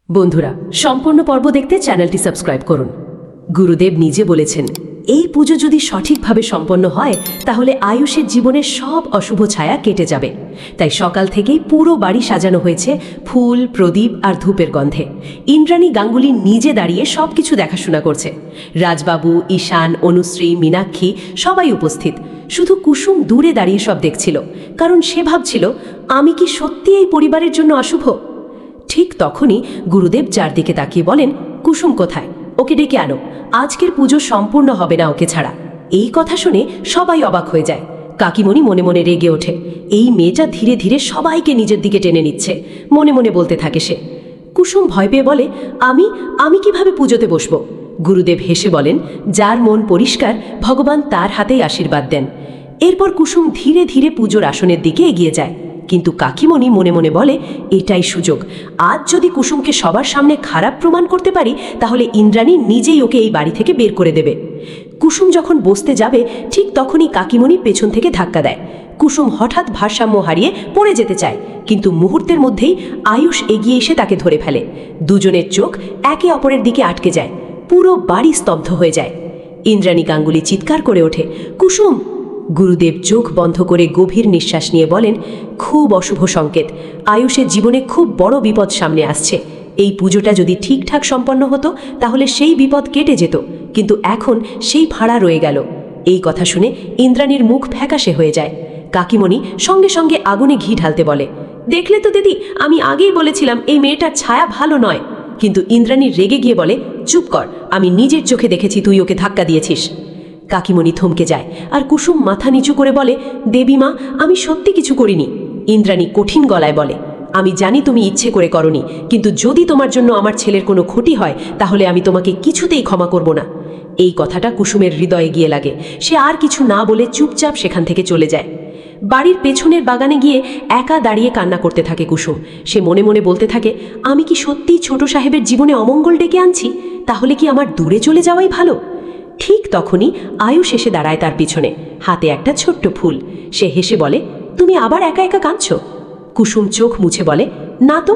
বন্ধুরা, সম্পূর্ণ পর্ব দেখতে চ্যানেলটি সাবস্ক্রাইব করুন। গুরুদেব নিজে বলেছেন, এই পুজো যদি সঠিকভাবে সম্পন্ন হয় তাহলে আয়ুষের জীবনের সব অশুভ ছায়া কেটে যাবে। তাই সকাল থেকেই পুরো বাড়ি সাজানো হয়েছে ফুল, প্রদীপ আর ধূপের গন্ধে। ইন্দ্রাণী গাঙ্গুলি নিজে দাঁড়িয়ে সবকিছু দেখাশোনা করছে। রাজবাবু, ঈশান, অনুশ্রী, মীনাক্ষী সবাই উপস্থিত। শুধু কুসুম দূরে দাঁড়িয়ে সব দেখছিল, কারণ সে ভাবছিল, আমি কি সত্যি এই পরিবারের জন্য অশুভ? ঠিক তখনই গুরুদেব চারদিকে তাকিয়ে বলেন, কুসুম কোথায়? ওকে ডেকে আনো, আজকের পুজো সম্পূর্ণ হবে না ওকে ছাড়া। এই কথা শুনে সবাই অবাক হয়ে যায়। কাকিমণি মনে মনে রেগে ওঠে, এই মেয়েটা ধীরে ধীরে সবাইকে নিজের দিকে টেনে নিচ্ছে। মনে মনে বলতে থাকে সে। কুসুম ভয় পেয়ে বলে, আমি কিভাবে পুজোতে বসবো? গুরুদেব হেসে বলেন, যার মন পরিষ্কার ভগবান তার হাতেই আশীর্বাদ দেন। এরপর কুসুম ধীরে ধীরে পুজোর আসনের দিকে এগিয়ে যায়। কিন্তু কাকিমণি মনে মনে বলে, এটাই সুযোগ। আজ যদি কুসুমকে সবার সামনে খারাপ প্রমাণ করতে পারি তাহলে ইন্দ্রাণী নিজেই ওকে এই বাড়ি থেকে বের করে দেবে। কুসুম যখন বসতে যাবে ঠিক তখনই কাকিমণি পেছন থেকে ধাক্কা দেয়। কুসুম হঠাৎ ভারসাম্য হারিয়ে পড়ে যেতে চায়, কিন্তু মুহূর্তের মধ্যেই আয়ুষ এগিয়ে এসে তাকে ধরে ফেলে। দুজনের চোখ একে অপরের দিকে আটকে যায়। পুরো বাড়ি স্তব্ধ হয়ে যায়। ইন্দ্রাণী গাঙ্গুলি চিৎকার করে ওঠে, কুসুম! গুরুদেব চোখ বন্ধ করে গভীর নিঃশ্বাস নিয়ে বলেন, খুব অশুভ সংকেত। আয়ুষের জীবনে খুব বড় বিপদ সামনে আসছে। এই পুজোটা যদি ঠিকঠাক সম্পন্ন হতো তাহলে সেই বিপদ কেটে যেত, কিন্তু এখন সেই ভাড়া রয়ে গেল। এই কথা শুনে ইন্দ্রাণীর মুখ ফ্যাকাশে হয়ে যায়। কাকিমণি সঙ্গে সঙ্গে আগুনে ঘি ঢালতে বলে, দেখলে তো দিদি, আমি আগেই বলেছিলাম এই মেয়েটার ছায়া ভালো নয়। কিন্তু ইন্দ্রাণী রেগে গিয়ে বলে, চুপ কর, আমি নিজের চোখে দেখেছি তুই ওকে ধাক্কা দিয়েছিস। কাকিমণি থমকে যায় আর কুসুম মাথা নিচু করে বলে, দেবীমা, আমি সত্যি কিছু করিনি। ইন্দ্রাণী কঠিন গলায় বলে, আমি জানি তুমি ইচ্ছে করে করনি, কিন্তু যদি তোমার জন্য আমার ছেলের কোনো ক্ষতি হয় তাহলে আমি তোমাকে কিছুতেই ক্ষমা করব না। এই কথাটা কুসুমের হৃদয়ে গিয়ে লাগে। সে আর কিছু না বলে চুপচাপ সেখান থেকে চলে যায়। বাড়ির পেছনের বাগানে গিয়ে একা দাঁড়িয়ে কান্না করতে থাকে কুসুম। সে মনে মনে বলতে থাকে, আমি কি সত্যিই ছোট সাহেবের জীবনে অমঙ্গল ডেকে আনছি? তাহলে কি আমার দূরে চলে যাওয়াই ভালো? ঠিক তখনই আয়ুষ এসে দাঁড়ায় তার পিছনে, হাতে একটা ছোট্ট ফুল। সে হেসে বলে, তুমি আবার একা একা কাঁদছো? কুসুম চোখ মুছে বলে, না তো।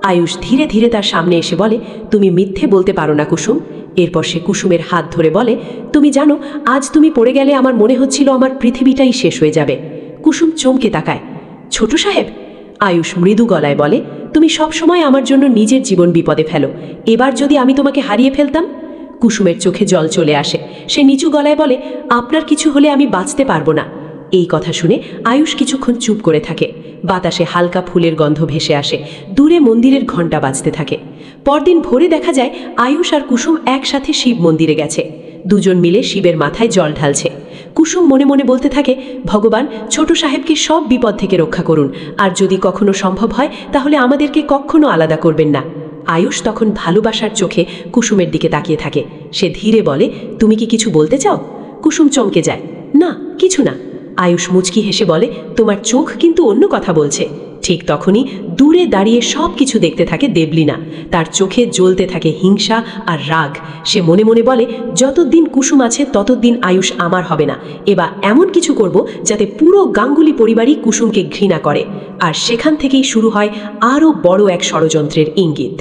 আয়ুষ ধীরে ধীরে তার সামনে এসে বলে, তুমি মিথ্যে বলতে পারো না কুসুম। এরপর সে কুসুমের হাত ধরে বলে, তুমি জানো, আজ তুমি পড়ে গেলে আমার মনে হচ্ছিল আমার পৃথিবীটাই শেষ হয়ে যাবে। কুসুম চমকে তাকায়, ছোট সাহেব? আয়ুষ মৃদু গলায় বলে, তুমি সবসময় আমার জন্য নিজের জীবন বিপদে ফেলো। এবার যদি আমি তোমাকে হারিয়ে ফেলতাম? কুসুমের চোখে জল চলে আসে। সে নিচু গলায় বলে, আপনার কিছু হলে আমি বাঁচতে পারবো না। এই কথা শুনে আয়ুষ কিছুক্ষণ চুপ করে থাকে। বাতাসে হালকা ফুলের গন্ধ ভেসে আসে। দূরে মন্দিরের ঘণ্টা বাজতে থাকে। পরদিন ভোরে দেখা যায় আয়ুষ আর কুসুম একসাথে শিব মন্দিরে গেছে। দুজন মিলে শিবের মাথায় জল ঢালছে। কুসুম মনে মনে বলতে থাকে, ভগবান, ছোট সাহেবকে সব বিপদ থেকে রক্ষা করুন, আর যদি কখনো সম্ভব হয় তাহলে আমাদেরকে কখনো আলাদা করবেন না। আয়ুষ তখন ভালোবাসার চোখে কুসুমের দিকে তাকিয়ে থাকে। সে ধীরে বলে, তুমি কি কিছু বলতে চাও? কুসুম চমকে যায়, না, কিছু না। আয়ুষ মুচকি হেসে বলে, তোমার চোখ কিন্তু অন্য কথা বলছে। ঠিক তখনই দূরে দাঁড়িয়ে সব কিছু দেখতে থাকে দেবলীনা। তার চোখে জ্বলতে থাকে হিংসা আর রাগ। সে মনে মনে বলে, যতদিন কুসুম আছে ততদিন আয়ুষ আমার হবে না। এবার এমন কিছু করব যাতে পুরো গাঙ্গুলি পরিবারই কুসুমকে ঘৃণা করে। আর সেখান থেকেই শুরু হয় আরও বড় এক ষড়যন্ত্রের ইঙ্গিত।